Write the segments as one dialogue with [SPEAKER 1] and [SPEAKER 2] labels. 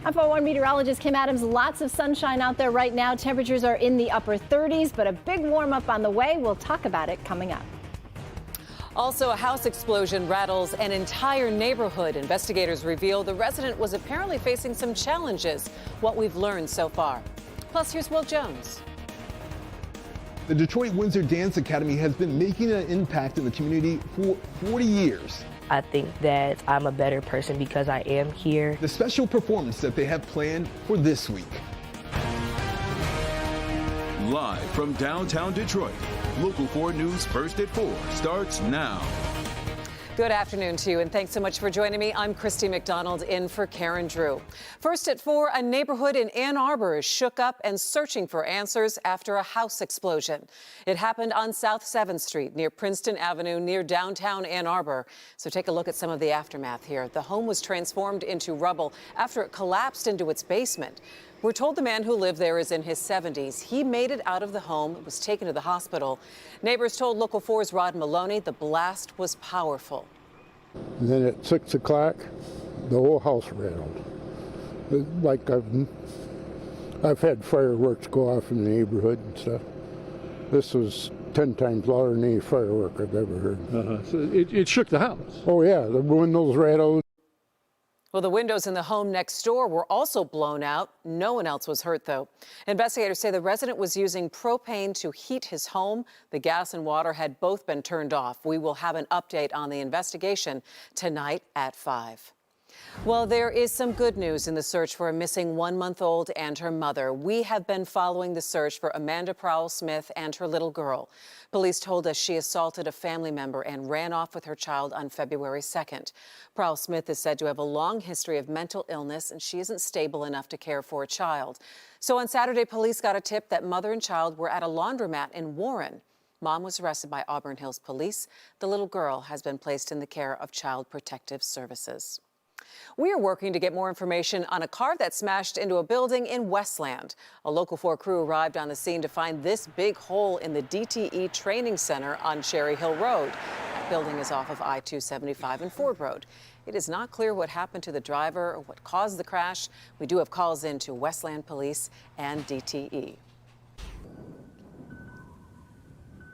[SPEAKER 1] I'm 4-1 meteorologist Kim Adams. Lots of sunshine out there right now. Temperatures are in the upper 30s, but a big warm up on the way. We'll talk about it coming up.
[SPEAKER 2] Also, a house explosion rattles an entire neighborhood. Investigators reveal the resident was apparently facing some challenges. What we've learned so far. Plus, here's Will Jones.
[SPEAKER 3] The Detroit Windsor Dance Academy has been making an impact in the community for 40 years.
[SPEAKER 4] I think that I'm a better person because I am here.
[SPEAKER 3] The special performance that they have planned for this week.
[SPEAKER 5] Live from downtown Detroit, Local 4 News First at 4 starts now.
[SPEAKER 2] Good afternoon to you, and thanks so much for joining me. I'm Christy McDonald in for Karen Drew. First at 4, a neighborhood in Ann Arbor is shook up and searching for answers after a house explosion. It happened on South 7th Street near Princeton Avenue near downtown Ann Arbor. So take a look at some of the aftermath here. The home was transformed into rubble after it collapsed into its basement. We're told the man who lived there is in his 70s. He made it out of the home, was taken to the hospital. Neighbors told Local 4's Rod Maloney the blast was powerful.
[SPEAKER 6] And then at 6 o'clock, the whole house rattled. Like I've had fireworks go off in the neighborhood and stuff. This was 10 times louder than any firework I've ever heard.
[SPEAKER 7] So it shook the house.
[SPEAKER 6] Oh yeah, the windows rattled.
[SPEAKER 2] Well, the windows in the home next door were also blown out. No one else was hurt, though. Investigators say the resident was using propane to heat his home. The gas and water had both been turned off. We will have an update on the investigation tonight at 5. Well, there is some good news in the search for a missing 1-month-old and her mother. We have been following the search for Amanda Prowell-Smith and her little girl. Police told us she assaulted a family member and ran off with her child on February 2nd. Prowell-Smith is said to have a long history of mental illness, and she isn't stable enough to care for a child. So on Saturday, police got a tip that mother and child were at a laundromat in Warren. Mom was arrested by Auburn Hills Police. The little girl has been placed in the care of Child Protective Services. We are working to get more information on a car that smashed into a building in Westland. A Local 4 crew arrived on the scene to find this big hole in the DTE Training Center on Cherry Hill Road. That building is off of I-275 and Ford Road. It is not clear what happened to the driver or what caused the crash. We do have calls in to Westland Police and DTE.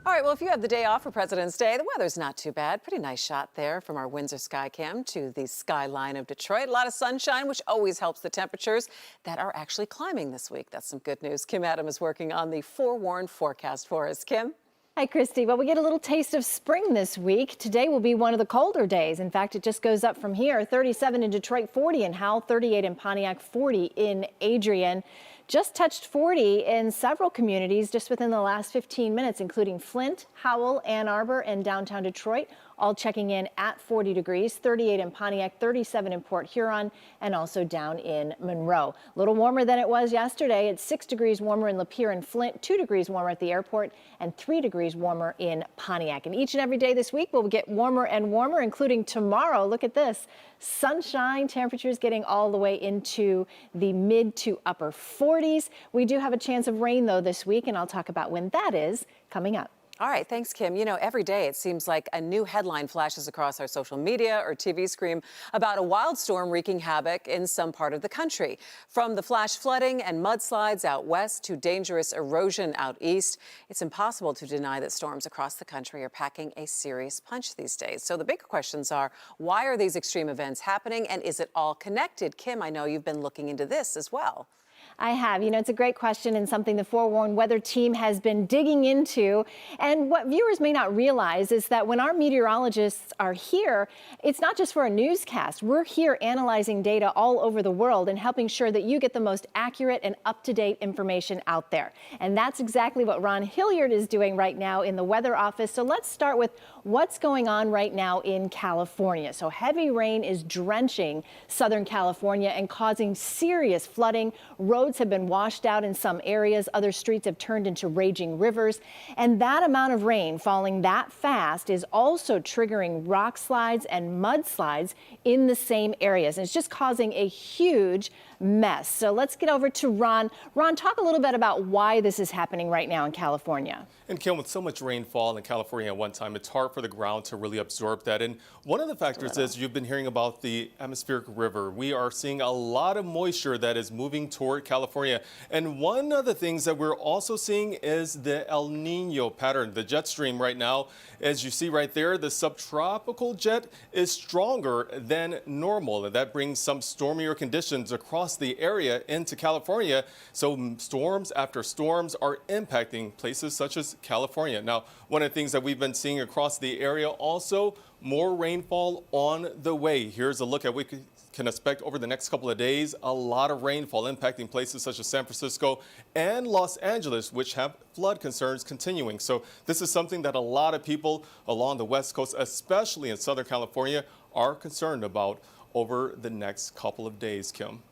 [SPEAKER 2] All right, well, if you have the day off for President's Day, the weather's not too bad. Pretty nice shot there from our Windsor Skycam to the skyline of Detroit. A lot of sunshine, which always helps the temperatures that are actually climbing this week. That's some good news. Kim Adams is working on the forewarned forecast for us. Kim?
[SPEAKER 1] Hi, Christy. Well, we get a little taste of spring this week. Today will be one of the colder days. In fact, it just goes up from here. 37 in Detroit, 40 in Howell, 38 in Pontiac, 40 in Adrian. Just touched 40 in several communities just within the last 15 minutes, including Flint, Howell, Ann Arbor, and downtown Detroit, all checking in at 40 degrees, 38 in Pontiac, 37 in Port Huron, and also down in Monroe. A little warmer than it was yesterday. It's 6 degrees warmer in Lapeer and Flint, 2 degrees warmer at the airport, and 3 degrees warmer in Pontiac. And each and every day this week, we'll get warmer and warmer, including tomorrow. Look at this. Sunshine, temperatures getting all the way into the mid to upper 40s. We do have a chance of rain, though, this week, and I'll talk about when that is coming up.
[SPEAKER 2] All right, thanks, Kim. You know, every day it seems like a new headline flashes across our social media or TV screen about a wild storm wreaking havoc in some part of the country. From the flash flooding and mudslides out west to dangerous erosion out east, it's impossible to deny that storms across the country are packing a serious punch these days. So the big questions are, why are these extreme events happening, and is it all connected? Kim, I know you've been looking into this as well.
[SPEAKER 1] I have. You know, it's a great question and something the Forewarned Weather team has been digging into. And what viewers may not realize is that when our meteorologists are here, it's not just for a newscast. We're here analyzing data all over the world and helping sure that you get the most accurate and up-to-date information out there. And that's exactly what Ron Hilliard is doing right now in the weather office. So let's start with what's going on right now in California. So heavy rain is drenching Southern California and causing serious flooding, road roads have been washed out in some areas. Other streets have turned into raging rivers. And that amount of rain falling that fast is also triggering rock slides and mudslides in the same areas. And it's just causing a huge mess. So let's get over to Ron. Ron, talk a little bit about why this is happening right now in California.
[SPEAKER 7] And Kim, with so much rainfall in California at one time, it's hard for the ground to really absorb that. And one of the factors is you've been hearing about the atmospheric river. We are seeing a lot of moisture that is moving toward California. And one of the things that we're also seeing is the El Nino pattern, the jet stream right now. As you see right there, the subtropical jet is stronger than normal. And that brings some stormier conditions across the area into California. So storms after storms are impacting places such as California. Now, one of the things that we've been seeing across the area also, more rainfall on the way. Here's a look at what we can expect over the next couple of days. A lot of rainfall impacting places such as San Francisco and Los Angeles, which have flood concerns continuing. So this is something that a lot of people along the West Coast, especially in Southern California, are concerned about over the next couple of days, Kim.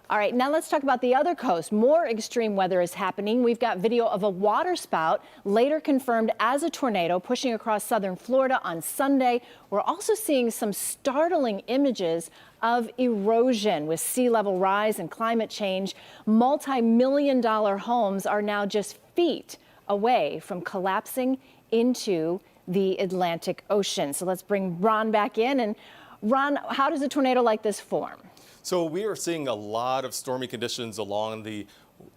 [SPEAKER 1] All right, now let's talk about the other coast. More extreme weather is happening. We've got video of a waterspout later confirmed as a tornado pushing across southern Florida on Sunday. We're also seeing some startling images of erosion with sea level rise and climate change. Multi-million-dollar homes are now just feet away from collapsing into the Atlantic Ocean. So let's bring Ron back in. And Ron, how does a tornado like this form?
[SPEAKER 7] So we are seeing a lot of stormy conditions along the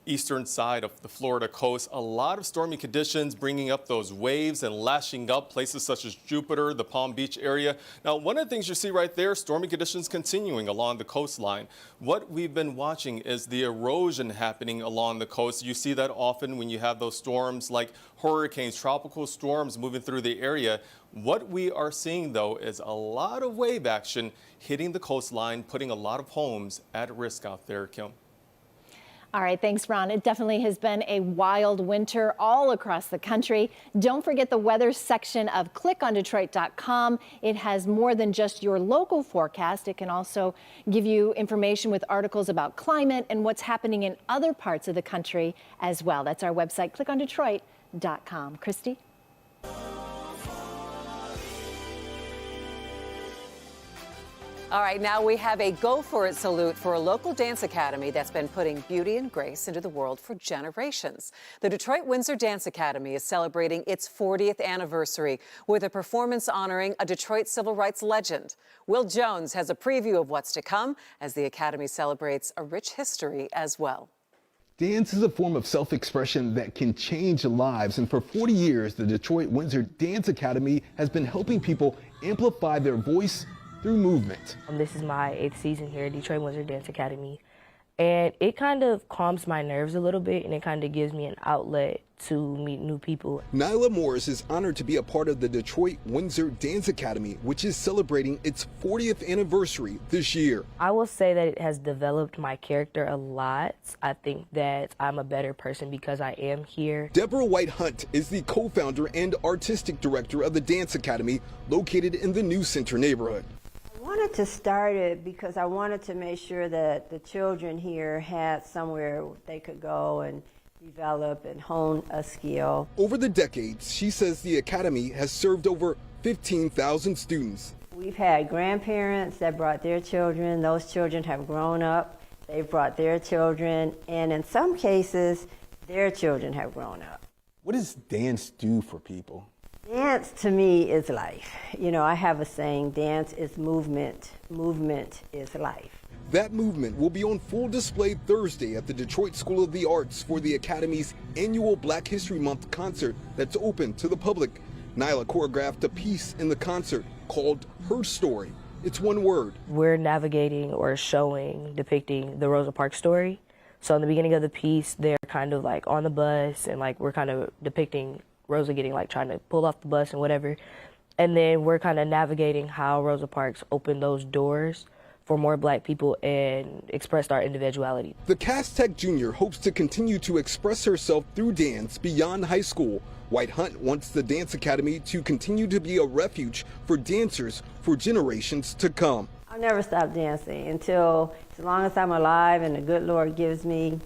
[SPEAKER 7] eastern side of the Florida coast. A lot of stormy conditions bringing up those waves and lashing up places such as Jupiter, the Palm Beach area. Now, one of the things you see right there, stormy conditions continuing along the coastline. What we've been watching is the erosion happening along the coast. You see that often when you have those storms like hurricanes, tropical storms moving through the area. What we are seeing, though, is a lot of wave action hitting the coastline, putting a lot of homes at risk out there, Kim.
[SPEAKER 1] All right, thanks, Ron. It definitely has been a wild winter all across the country. Don't forget the weather section of clickondetroit.com. It has more than just your local forecast. It can also give you information with articles about climate and what's happening in other parts of the country as well. That's our website, clickondetroit.com. Christy?
[SPEAKER 2] All right, now we have a Go For It salute for a local dance academy that's been putting beauty and grace into the world for generations. The Detroit Windsor Dance Academy is celebrating its 40th anniversary with a performance honoring a Detroit civil rights legend. Will Jones has a preview of what's to come as the academy celebrates a rich history as well.
[SPEAKER 3] Dance is a form of self-expression that can change lives, and for 40 years, the Detroit Windsor Dance Academy has been helping people amplify their voice through movement.
[SPEAKER 4] This is my 8th season here at Detroit Windsor Dance Academy, and it kind of calms my nerves a little bit, and it kind of gives me an outlet to meet new people.
[SPEAKER 3] Nyla Morris is honored to be a part of the Detroit Windsor Dance Academy, which is celebrating its 40th anniversary this year.
[SPEAKER 4] I will say that it has developed my character a lot. I think that I'm a better person because I am here.
[SPEAKER 3] Deborah White Hunt is the co-founder and artistic director of the Dance Academy, located in the New Center neighborhood.
[SPEAKER 8] I wanted to start it because I wanted to make sure that the children here had somewhere they could go and develop and hone a skill.
[SPEAKER 3] Over the decades, she says the Academy has served over 15,000 students.
[SPEAKER 8] We've had grandparents that brought their children. Those children have grown up. They've brought their children, and in some cases, their children have grown up.
[SPEAKER 3] What does dance do for people?
[SPEAKER 8] Dance to me is life. You know, I have a saying, dance is movement, movement is life.
[SPEAKER 3] That movement will be on full display Thursday at the Detroit School of the Arts for the Academy's annual Black History Month concert that's open to the public. Nyla choreographed a piece in the concert called Her Story. It's one word.
[SPEAKER 4] We're navigating or depicting the Rosa Parks story. So in the beginning of the piece, they're kind of like on the bus, and like we're kind of depicting Rosa getting like trying to pull off the bus and whatever. And then we're kind of navigating how Rosa Parks opened those doors for more Black people and expressed our individuality.
[SPEAKER 3] The Cass Tech Jr. hopes to continue to express herself through dance beyond high school. White Hunt wants the Dance Academy to continue to be a refuge for dancers for generations to come.
[SPEAKER 8] I'll never stop dancing until, as long as I'm alive and the good Lord gives me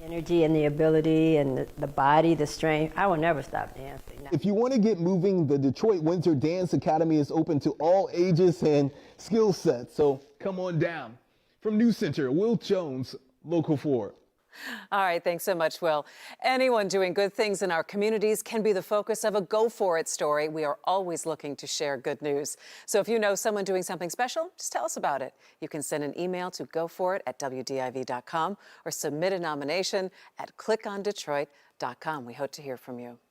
[SPEAKER 8] energy and the ability and the body, the strength, I will never stop dancing.
[SPEAKER 9] If you want to get moving, the Detroit Windsor Dance Academy is open to all ages and skill sets. So come on down. From News Center, Will Jones, Local 4.
[SPEAKER 2] All right, thanks so much, Will. Anyone doing good things in our communities can be the focus of a Go For It story. We are always looking to share good news. So if you know someone doing something special, just tell us about it. You can send an email to goforit@wdiv.com or submit a nomination at clickondetroit.com. We hope to hear from you.